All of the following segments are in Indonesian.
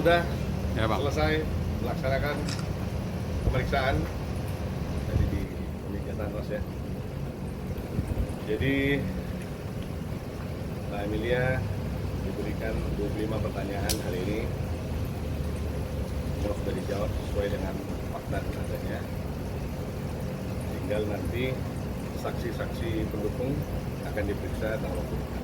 sudah Ya, Bang. selesai melaksanakan pemeriksaan tadi di unit Jatantras ya. Jadi Mbak Emilia diberikan 25 pertanyaan hari ini. Semua sudah dijawab sesuai dengan fakta dan adanya. Tinggal nanti saksi-saksi pendukung akan diperiksa dalam waktu dekat.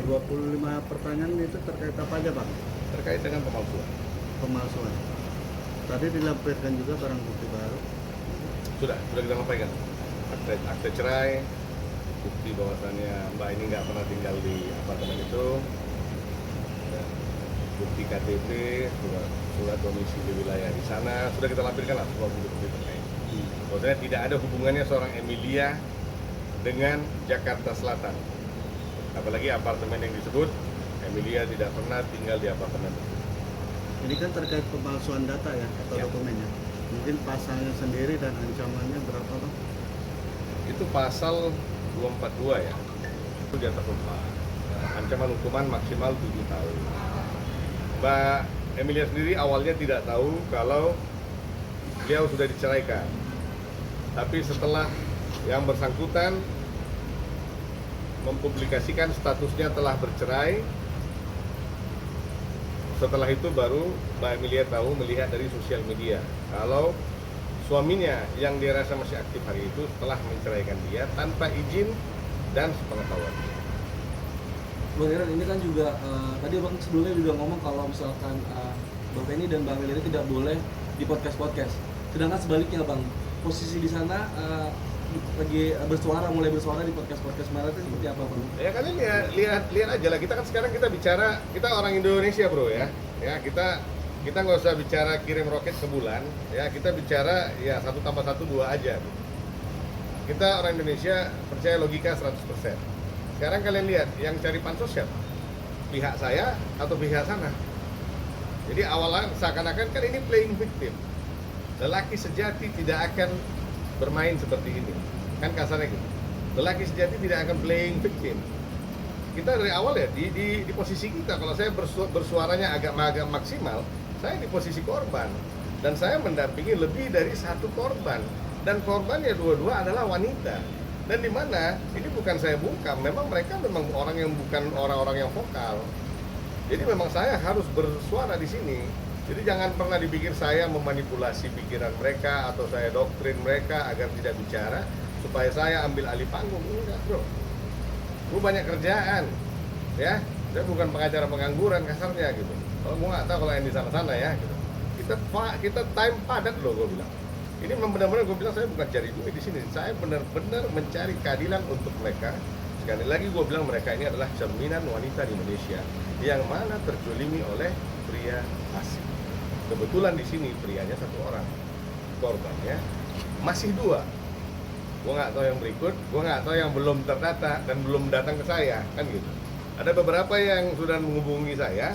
25 pertanyaan itu terkait apa aja, Bang? Terkait dengan pemalsuan. Pemalsuan. Tadi dilampirkan juga barang bukti baru. Sudah kita sampaikan. Akte cerai, bukti bahwasannya Mbak ini nggak pernah tinggal di apartemen itu, dan bukti KTP, surat domisili wilayah di sana, sudah kita lampirkan lah semua bukti terkait. Bahwasanya tidak ada hubungannya seorang Emilia dengan Jakarta Selatan. Apalagi apartemen yang disebut, Emilia tidak pernah tinggal di apartemen tersebut. Ini kan terkait pemalsuan data ya, atau Ya. dokumennya. Mungkin pasalnya sendiri dan ancamannya berapa, Bang? Itu pasal 242 ya, itu di atas 4. Ancaman hukuman maksimal 7 tahun. Mbak Emilia sendiri awalnya tidak tahu kalau beliau sudah diceraikan. Tapi setelah yang bersangkutan mempublikasikan statusnya telah bercerai, setelah itu baru Mbak Emilia tahu melihat dari sosial media kalau suaminya yang dia rasa masih aktif hari itu telah menceraikan dia tanpa izin dan sepengetahuan. Bang Heran, ini kan juga tadi Bang sebelumnya juga ngomong kalau misalkan Bang Penny dan Bang Willy tidak boleh di podcast. Sedangkan sebaliknya Bang, posisi di sana lagi mulai bersuara di podcast kemarin itu seperti apa Bang? Ya kalian lihat aja lah, kita kan sekarang kita bicara, kita orang Indonesia bro ya. Ya kita nggak usah bicara kirim roket ke bulan, ya kita bicara ya 1 tambah 1 2 aja. Kita orang Indonesia percaya logika 100%. Sekarang kalian lihat yang cari pansus siapa? Pihak saya atau pihak sana? Jadi awalan seakan-akan kan ini playing victim. Lelaki sejati tidak akan bermain seperti ini, kan kasarnya gitu. Lelaki sejati tidak akan playing victim. Kita dari awal ya di posisi kita, kalau saya bersuaranya agak maksimal, saya di posisi korban dan saya mendampingi lebih dari satu korban, dan korbannya dua-dua adalah wanita. Dan di mana ini bukan saya bungkam, memang mereka memang orang yang bukan orang-orang yang vokal. Jadi memang saya harus bersuara di sini. Jadi jangan pernah dipikir saya memanipulasi pikiran mereka atau saya doktrin mereka agar tidak bicara supaya saya ambil alih panggung. Enggak bro, gue banyak kerjaan ya, saya bukan pengacara pengangguran kasarnya gitu. Kalau gue nggak tahu kalau yang di sana ya gitu. Kita time padat loh gue bilang. Ini benar-benar gue bilang saya bukan cari duit di sini, saya benar-benar mencari keadilan untuk mereka. Sekali lagi gue bilang mereka ini adalah cerminan wanita di Indonesia yang mana terjolimi oleh pria asing. Kebetulan di sini prianya 1 orang, korbannya masih 2. Gue nggak tahu yang berikut, gue nggak tahu yang belum terdata dan belum datang ke saya, kan gitu. Ada beberapa yang sudah menghubungi saya,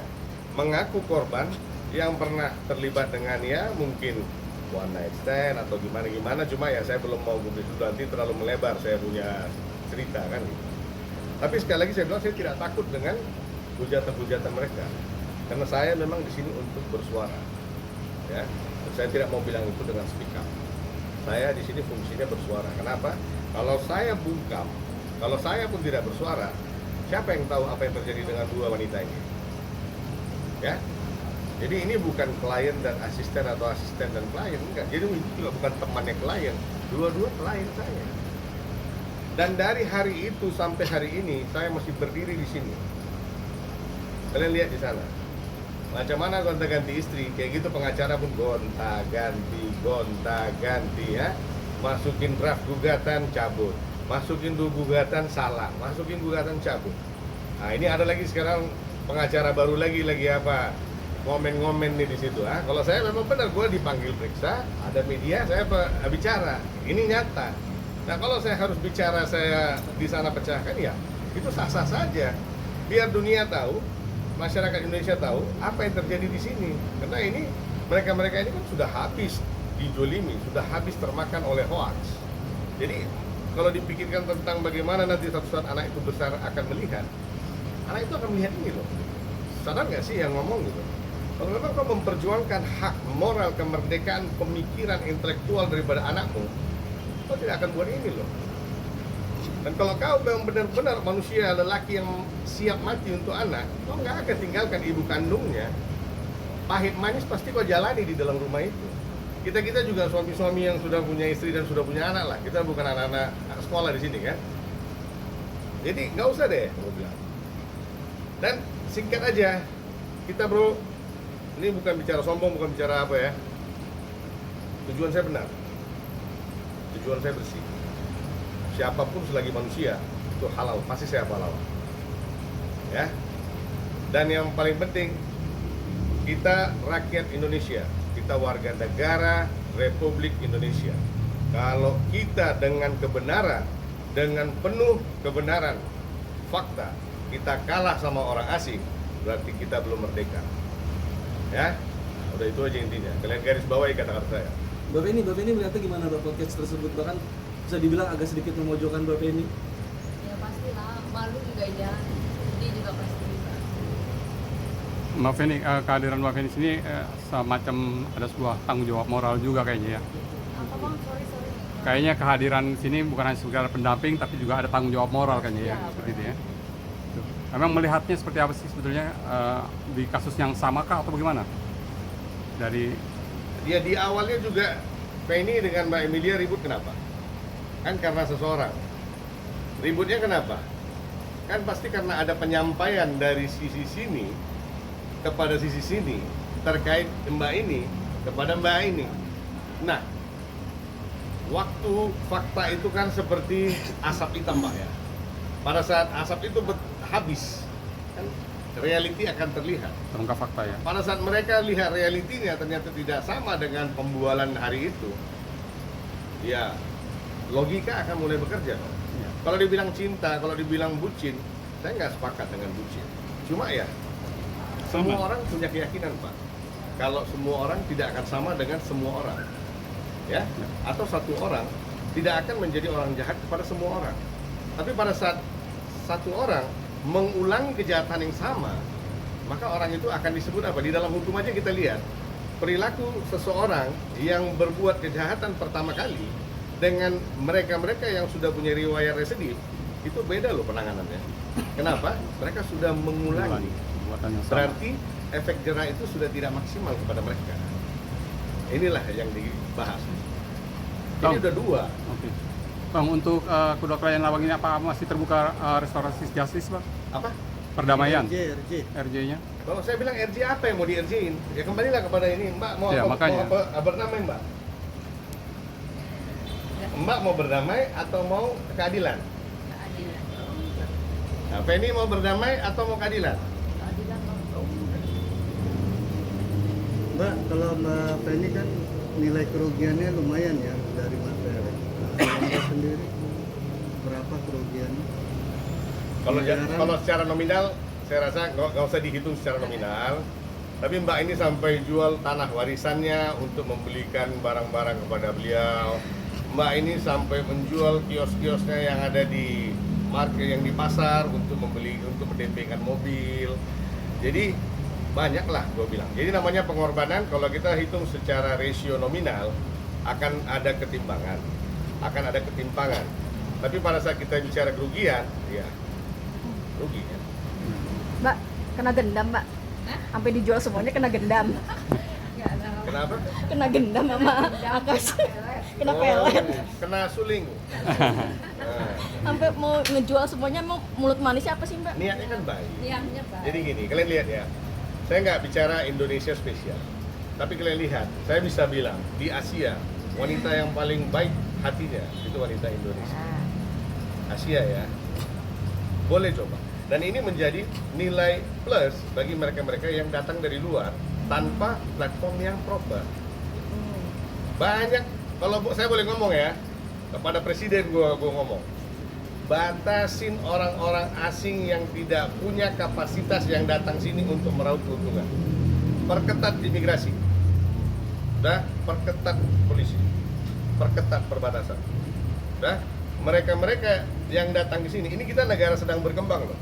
mengaku korban yang pernah terlibat dengan ya mungkin one night stand atau gimana, cuma ya saya belum mau publis dulu, nanti terlalu melebar saya punya cerita kan gitu. Tapi sekali lagi saya bilang saya tidak takut dengan hujatan-hujatan mereka, karena saya memang di sini untuk bersuara. Ya, saya tidak mau bilang itu dengan speak up. Saya di sini fungsinya bersuara. Kenapa? Kalau saya bungkam, kalau saya pun tidak bersuara, siapa yang tahu apa yang terjadi dengan 2 wanita ini? Ya, jadi ini bukan klien dan asisten atau asisten dan klien, enggak. Jadi ini juga bukan temannya klien, dua-dua klien saya. Dan dari hari itu sampai hari ini saya masih berdiri di sini. Kalian lihat di sana. Macam mana gonta-ganti istri, kayak gitu pengacara pun gonta-ganti ya. Masukin draft gugatan cabut, masukin gugatan salah, masukin gugatan cabut. Nah ini ada lagi sekarang pengacara baru lagi apa ngomen-ngomen nih di situ. Kalau saya memang benar, gue dipanggil periksa, ada media, saya bicara, ini nyata. Nah kalau saya harus bicara, saya di sana pecahkan ya, itu sah-sah saja. Biar dunia tahu, masyarakat Indonesia tahu apa yang terjadi di sini. Karena ini mereka ini kan sudah habis dijolimi, sudah habis termakan oleh hoax. Jadi kalau dipikirkan tentang bagaimana nanti suatu saat anak itu besar akan melihat, anak itu akan melihat ini loh. sadar nggak sih yang ngomong gitu? Kalau memang kau memperjuangkan hak moral, kemerdekaan, pemikiran intelektual daripada anakmu, kau tidak akan buat ini loh. Dan kalau kau memang benar-benar manusia lelaki yang siap mati untuk anak, kau nggak akan tinggalkan ibu kandungnya. Pahit manis pasti kau jalani di dalam rumah itu. Kita juga suami-suami yang sudah punya istri dan sudah punya anak lah. Kita bukan anak-anak sekolah di sini kan. Jadi nggak usah deh, gue bilang. Dan singkat aja, kita bro, ini bukan bicara sombong, bukan bicara apa ya. Tujuan saya benar. Tujuan saya bersih. Siapapun selagi manusia itu halal, pasti saya halal. Ya. Dan yang paling penting, kita rakyat Indonesia, kita warga negara Republik Indonesia. Kalau kita dengan kebenaran, dengan penuh kebenaran, fakta, kita kalah sama orang asing, berarti kita belum merdeka. Ya, udah itu aja intinya. Kalian garis bawahi kata-kata saya. Bapak ini melihatnya gimana Bapak podcast tersebut, bahkan bisa dibilang agak sedikit memojokkan Bapak ini? Ya pastilah, malu juga iya, sedih juga pasti juga. Mbak Feni, kehadiran Mbak Feni sini semacam ada sebuah tanggung jawab moral juga kayaknya ya. Apa bang? Sorry. Kayaknya kehadiran sini bukan hanya sekedar pendamping, tapi juga ada tanggung jawab moral kayaknya ya, seperti itu ya. Tuh. Memang melihatnya seperti apa sih sebetulnya di kasus yang samakah atau bagaimana? Dari Dia di awalnya juga Penny dengan Mbak Emilia ribut kenapa? Kan karena seseorang. Ributnya kenapa? Kan pasti karena ada penyampaian dari sisi sini kepada sisi sini terkait Mbak ini kepada Mbak ini. Nah, waktu fakta itu kan seperti asap hitam Mbak ya. Pada saat asap itu habis, kan reality akan terlihat. terungkap fakta ya. Pada saat mereka lihat realitinya ternyata tidak sama dengan pembualan hari itu, ya logika akan mulai bekerja. Ya. Kalau dibilang cinta, kalau dibilang bucin, saya nggak sepakat dengan bucin. Cuma ya, semua orang punya keyakinan Pak. Kalau semua orang tidak akan sama dengan semua orang, ya, atau satu orang tidak akan menjadi orang jahat kepada semua orang. Tapi pada saat satu orang mengulangi kejahatan yang sama, maka orang itu akan disebut apa? Di dalam hukum aja kita lihat perilaku seseorang yang berbuat kejahatan pertama kali dengan mereka-mereka yang sudah punya riwayat residif itu beda loh penanganannya. Kenapa? Mereka sudah mengulangi. Perbuatan yang sama. Berarti efek jerah itu sudah tidak maksimal kepada mereka. Inilah yang dibahas. Ini udah dua. Oke. Bang, untuk kedua klien lawang ini apa masih terbuka restorasi justice, Bang? Apa? Perdamaian. RJ. RJ-nya. Kalau saya bilang RJ apa yang mau di RJ-in? Ya kembalilah kepada ini, Mbak mau Ya, apa, makanya. mau apa berdamai Mbak? Mbak mau berdamai atau mau keadilan? Keadilan. Nah, Penny mau berdamai atau mau keadilan? Keadilan bang. Mbak, kalau Mbak Penny kan nilai kerugiannya lumayan ya dari materi. Kalau Mbak sendiri berapa kerugiannya? Miliaran. Kalau secara nominal, saya rasa nggak usah dihitung secara nominal. Tapi Mbak ini sampai jual tanah warisannya untuk membelikan barang-barang kepada beliau. Mbak ini sampai menjual kios-kiosnya yang ada di market, yang di pasar untuk membeli, untuk mendempingkan mobil. Jadi banyak lah gue bilang. Jadi namanya pengorbanan, kalau kita hitung secara rasio nominal akan ada ketimbangan, akan ada ketimpangan. Tapi pada saat kita bicara kerugian, ya rugi kan. Mbak, kena gendam, Mbak. Sampai dijual semuanya kena gendam. Nggak tahu. Kenapa? Kena gendam sama Akas. Kena Oh, pelet. kena suling. Nah, Sampai mau ngejual semuanya, mau mulut manisnya apa sih, Mbak? niatnya kan baik. Niatnya baik. Jadi gini, kalian lihat ya. Saya nggak bicara Indonesia spesial, tapi kalian lihat, saya bisa bilang di Asia wanita yang paling baik hatinya itu wanita Indonesia. Asia ya, boleh coba. Dan ini menjadi nilai plus bagi mereka-mereka yang datang dari luar tanpa platform yang proper. Banyak, kalau saya boleh ngomong ya, kepada presiden gua ngomong, batasin orang-orang asing yang tidak punya kapasitas yang datang sini untuk meraup keuntungan. Perketat imigrasi, udah, perketat polisi, perketat perbatasan, udah. Mereka-mereka yang datang di sini, ini kita negara sedang berkembang loh.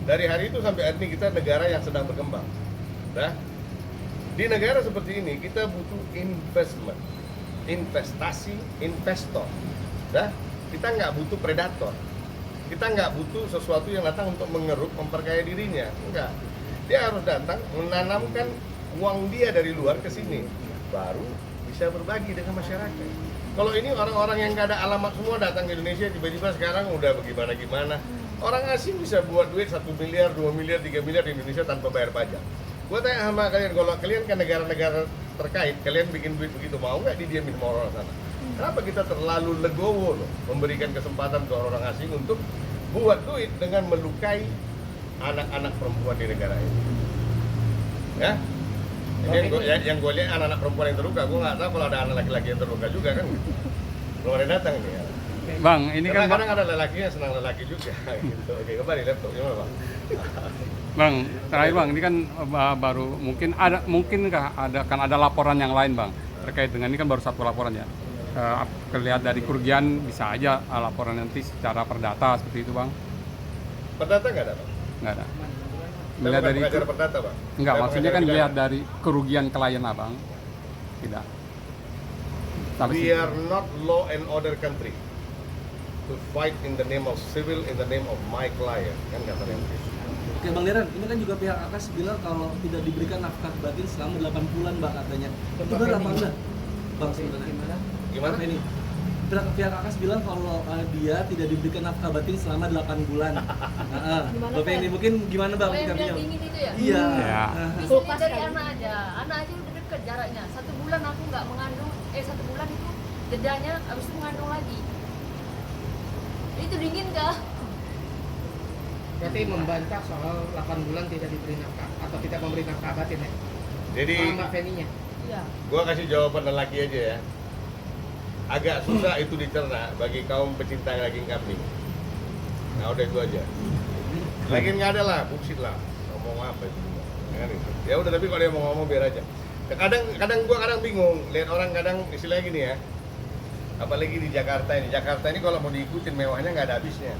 Dari hari itu sampai hari ini kita negara yang sedang berkembang. Nah, di negara seperti ini kita butuh investment, investasi, investor. Nah, kita nggak butuh predator. Kita nggak butuh sesuatu yang datang untuk mengeruk, memperkaya dirinya. Enggak. Dia harus datang menanamkan uang dia dari luar ke sini, baru bisa berbagi dengan masyarakat. Kalau ini orang-orang yang nggak ada alamat semua datang ke Indonesia, tiba-tiba sekarang udah bagaimana-gimana. Orang asing bisa buat duit 1 miliar, 2 miliar, 3 miliar di Indonesia tanpa bayar pajak. Gua tanya sama kalian, kalau kalian ke negara-negara terkait, kalian bikin duit begitu, mau nggak didiamin sama orang sana? Kenapa kita terlalu legowo loh, memberikan kesempatan ke orang asing untuk buat duit dengan melukai anak-anak perempuan di negara ini? Ya, ini yang gue lihat anak-anak perempuan yang terluka, gue nggak tahu kalau ada anak laki-laki yang terluka juga kan. Belum ada yang datang nih ya. Bang, ini kan Kadang ada lelaki yang senang lelaki juga gitu. Oke, kembali laptop gimana Bang? Bang, terakhir Bang, ini kan baru mungkin akan ada laporan yang lain Bang terkait dengan ini kan baru satu laporan ya. Kelihatan dari kerugian bisa aja laporan nanti secara perdata seperti itu Bang. Perdata nggak ada Bang? Nggak ada. Saya Melihat bukan dari pengacara perdata Bang. enggak, Saya maksudnya pengacara kan pidana. lihat dari kerugian klien Abang. Tidak. Sampai We situ. are not law and order country to fight in the name of civil, in the name of my client, kan katanya begitu. Oke Bang Deran, ini kan juga pihak Akas bilang kalau tidak diberikan nafkah batin selama 8 bulan Bang katanya. Itu benar apa enggak? Bang sebenarnya. Gimana? Ini pihak Akas bilang kalau dia tidak diberikan nafkah batin selama 8 bulan. Gimana, Bapak ini mungkin gimana Bang? Oh, yang sikapnya? bilang dingin itu ya? Iya. Ya. Di sini Kulkas dari kali. anak aja udah deket jaraknya. 1 bulan aku nggak mengandung, 1 bulan itu jedanya, habis itu mengandung lagi. Itu dingin kah? Berarti membantah soal 8 bulan tidak diberi nafkah atau tidak memberi nafkah batin ya? Jadi Mbak Feni-nya. Iya. gua kasih jawaban lelaki aja ya. Agak susah itu dicerna bagi kaum pecinta daging kambing. Nah udah itu aja. Lagi nggak ada lah, bullshit lah. Ngomong apa itu? Kan itu. Ya udah, tapi kalau dia mau ngomong biar aja. Kadang gua bingung lihat orang kadang istilahnya gini ya. Apalagi di Jakarta ini. Jakarta ini kalau mau diikutin mewahnya nggak ada habisnya.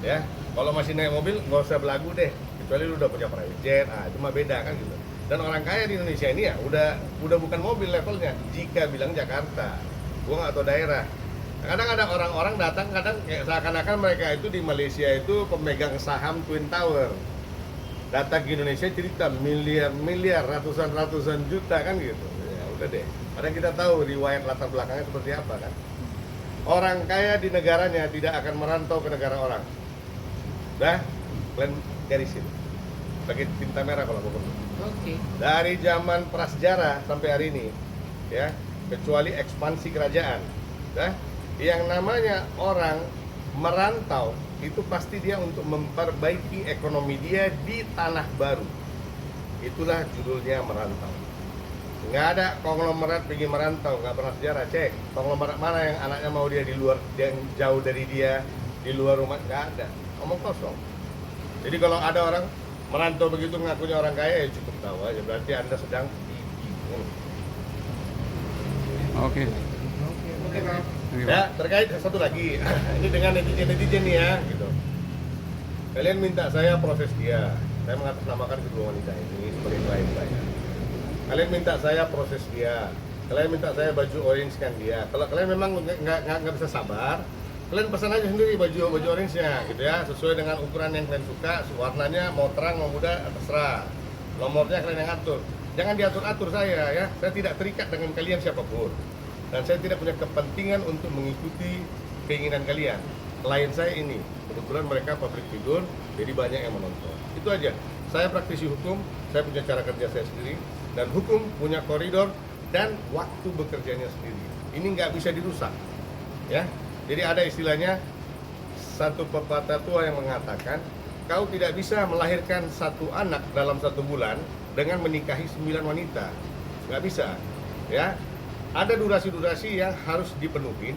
Ya, kalau masih naik mobil nggak usah belagu deh. Kecuali lu udah punya private jet, itu mah beda kan gitu. Dan orang kaya di Indonesia ini ya udah bukan mobil levelnya. Jika bilang Jakarta, gua nggak tahu daerah. Kadang ada orang-orang datang kadang kayak seakan-akan mereka itu di Malaysia itu pemegang saham Twin Tower. Datang ke Indonesia cerita miliar-miliar, ratusan juta kan gitu. Ya udah deh. Padahal kita tahu riwayat latar belakangnya seperti apa kan. Orang kaya di negaranya tidak akan merantau ke negara orang. Dah, kalian garisin. Pakai tinta merah kalau mau perlu. Oke. Dari zaman prasejarah sampai hari ini, ya, kecuali ekspansi kerajaan, dah, yang namanya orang merantau itu pasti dia untuk memperbaiki ekonomi dia di tanah baru. Itulah judulnya merantau. Nggak ada konglomerat pergi merantau, nggak pernah sejarah. Cek konglomerat mana yang anaknya mau dia di luar, yang jauh dari dia, di luar rumah, nggak ada. Omong kosong. Jadi kalau ada orang merantau begitu ngakunya orang kaya, ya cukup tahu aja. Berarti Anda sedang bingung. Oke. Oke Bang. Ya, terkait satu lagi. Ini dengan netizen nih ya, gitu. Kalian minta saya proses dia. Saya mengatasnamakan kedua wanita ini sebagai klien saya. Kalian minta saya proses dia. Kalian minta saya baju orange-kan dia. Kalau kalian memang nggak bisa sabar, kalian pesan aja sendiri baju orange-nya, gitu ya, sesuai dengan ukuran yang kalian suka. Warnanya mau terang mau muda terserah. Nomornya kalian yang atur. Jangan diatur-atur saya ya. Saya tidak terikat dengan kalian siapapun. Dan saya tidak punya kepentingan untuk mengikuti keinginan kalian. Klien saya ini, kebetulan mereka public figure, jadi banyak yang menonton. Itu aja. Saya praktisi hukum, saya punya cara kerja saya sendiri, dan hukum punya koridor dan waktu bekerjanya sendiri. Ini nggak bisa dirusak, ya. Jadi ada istilahnya satu pepatah tua yang mengatakan, kau tidak bisa melahirkan satu anak dalam 1 bulan dengan menikahi 9 wanita, nggak bisa, ya. Ada durasi-durasi yang harus dipenuhi,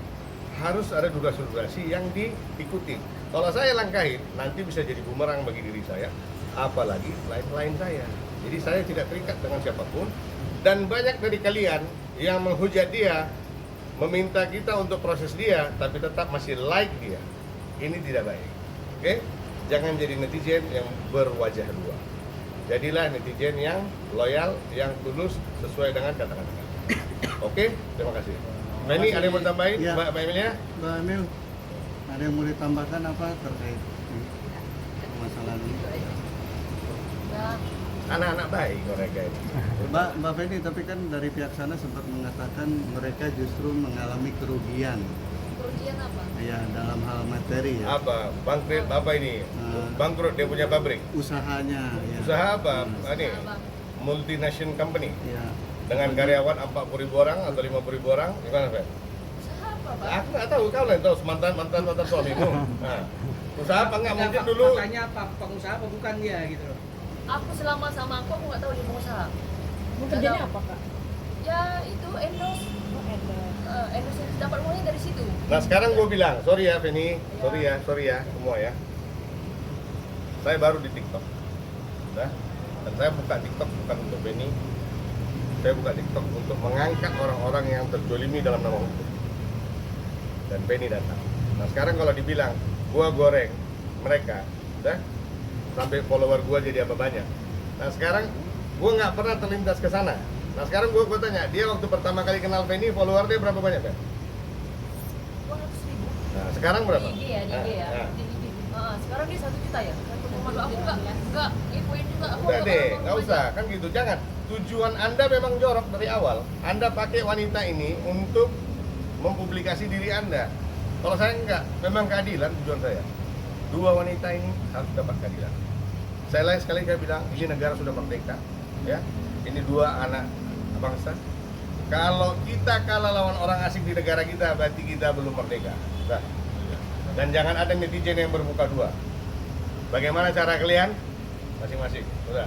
harus ada durasi-durasi yang diikuti. Kalau saya langkahin, nanti bisa jadi bumerang bagi diri saya, apalagi klien-klien saya. Jadi saya tidak terikat dengan siapapun. Dan banyak dari kalian yang menghujat dia, meminta kita untuk proses dia, tapi tetap masih like dia. Ini tidak baik. Oke? jangan jadi netizen yang berwajah dua. Jadilah netizen yang loyal, yang tulus sesuai dengan kata-kata. Oke, terima kasih. Nah, ini ada yang mau tambahin, Ya. Mbak Emilia? Mbak Emil, ada yang mau ditambahkan apa terkait masalah ini? Ya, Anak-anak baik mereka ini. Mbak Feni, tapi kan dari pihak sana sempat mengatakan mereka justru mengalami kerugian kerugian apa? ya dalam hal materi ya. Apa? Bangkrut apa ini? Bangkrut dia punya pabrik. Usahanya ya. Usaha apa? Ini Apa? multinational company Ya. dengan karyawan 40.000 orang atau 50.000 orang, gimana, Pak? Usaha apa, Pak? Aku nggak tahu, kau lah yang tahu mantan suamimu. Nah, usaha apa nggak mungkin dulu? Faktanya apa pengusaha apa bukan dia gitu loh. Aku selama sama aku nggak tahu dia pengusaha. Kerjanya apa kak? Ya itu endorse, endorse yang dapat uangnya dari situ. Nah sekarang gue bilang, sorry ya Feni, sorry ya semua ya. Saya baru di TikTok, nah, dan saya buka TikTok bukan untuk Feni. Saya buka TikTok untuk mengangkat orang-orang yang terzolimi dalam nama hukum. Dan Feni datang. Nah sekarang kalau dibilang, gua goreng mereka, udah sampai follower gua jadi apa banyak. Nah sekarang gua nggak pernah terlintas ke sana. Nah sekarang gua tanya, dia waktu pertama kali kenal Feni, follower dia berapa banyak kan? 200.000. Nah sekarang berapa? Di IG ya, di IG ya. Nah, Di IG. Sekarang dia 1 juta ya. Aku nggak infoin juga. Aku udah deh, nggak ngomong usah, aja. kan gitu. Jangan. Tujuan Anda memang jorok dari awal. Anda pakai wanita ini untuk mempublikasi diri Anda. Kalau saya enggak, memang keadilan tujuan saya. Dua wanita ini harus dapat keadilan. Saya sekali bilang, ini negara sudah merdeka, ya. Ini dua anak bangsa. Kalau kita kalah lawan orang asing di negara kita, berarti kita belum merdeka. Nah. Dan jangan ada netizen yang bermuka dua. Bagaimana cara kalian? Masing-masing. Udah.